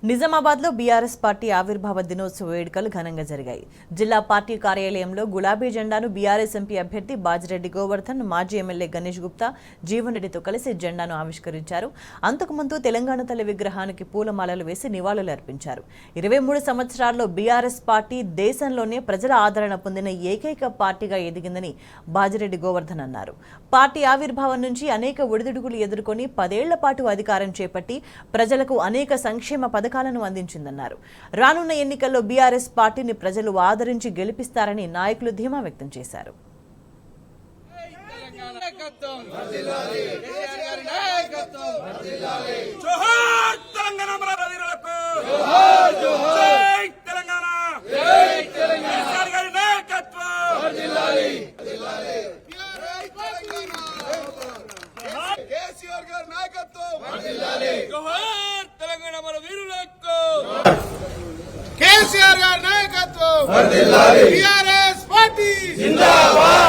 నిజామాబాద్లో BRS party ఆవిర్భావ దినోత్సవ వేడుకలు ఘనంగా జరిగాయి. జిల్లా పార్టీ కార్యాలయంలో గులాబీ జెండాను బీఆర్ఎస్ ఎంపీ అభ్యర్థి బాజిరెడ్డి గోవర్ధన్, మాజీ ఎమ్మెల్యే గణేష్ గుప్తా, జీవన్ రెడ్డితో కలిసి జెండాను ఆవిష్కరించారు. అంతకుముందు తెలంగాణ తల్లి విగ్రహానికి పూలమాలలు వేసి నివాళులు అర్పించారు. 23 సంవత్సరాల్లో బీఆర్ఎస్ పార్టీ దేశంలోనే ప్రజల ఆదరణ పొందిన ఏకైక పార్టీగా ఎదిగిందని బాజిరెడ్డి గోవర్ధన్ అన్నారు. పార్టీ ఆవిర్భావం నుంచి అనేక ఒడిదుడుకులు ఎదుర్కొని 10 ఏళ్ల పాటు అధికారం చేపట్టి ప్రజలకు అనేక సంక్షేమ పథకాలను అందించిందన్నారు. రానున్న ఎన్నికల్లో బీఆర్ఎస్ పార్టీని ప్రజలు ఆదరించి గెలిపిస్తారని నాయకులు ధీమా వ్యక్తం చేశారు.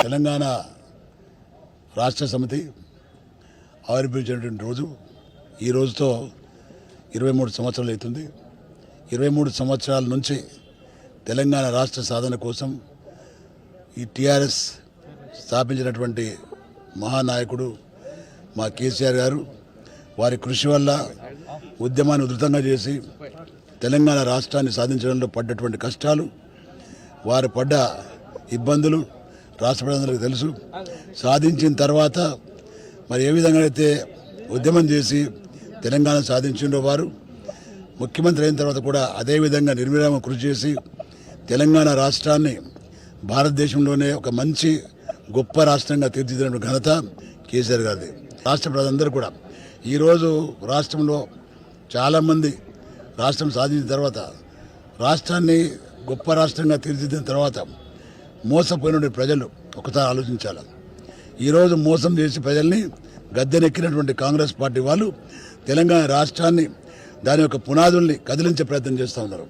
తెలంగాణ రాష్ట్ర సమితి ఆవిర్భవించినటువంటి రోజు ఈ రోజుతో 23 సంవత్సరాలు అవుతుంది. 23 సంవత్సరాల నుంచి తెలంగాణ రాష్ట్ర సాధన కోసం ఈ టీఆర్ఎస్ స్థాపించినటువంటి మహానాయకుడు మా కేసీఆర్ గారు వారి కృషి వల్ల ఉద్యమాన్ని ఉధృతంగా చేసి తెలంగాణ రాష్ట్రాన్ని సాధించడంలో పడ్డటువంటి కష్టాలు, వారు పడ్డ ఇబ్బందులు రాష్ట్ర ప్రజలకు తెలుసు. సాధించిన తర్వాత మరి ఏ విధంగా అయితే ఉద్యమం చేసి తెలంగాణ సాధించిండో వారు ముఖ్యమంత్రి అయిన తర్వాత కూడా అదేవిధంగా నిర్విరామ కృషి చేసి తెలంగాణ రాష్ట్రాన్ని భారతదేశంలోనే ఒక మంచి గొప్ప రాష్ట్రంగా తీర్చిదిద్దిన ఘనత కేసీఆర్ గారిది. రాష్ట్ర ప్రజలందరూ కూడా ఈరోజు రాష్ట్రంలో చాలామంది రాష్ట్రం సాధించిన తర్వాత రాష్ట్రాన్ని గొప్ప రాష్ట్రంగా తీర్చిదిద్దిన తర్వాత మోసపోయిన ప్రజలు ఒకసారి ఆలోచించాలి. ఈరోజు మోసం చేసి ప్రజల్ని గద్దెనెక్కినటువంటి కాంగ్రెస్ పార్టీ వాళ్ళు తెలంగాణ రాష్ట్రాన్ని దాని యొక్క పునాదుల్ని కదిలించే ప్రయత్నం చేస్తూ ఉన్నారు.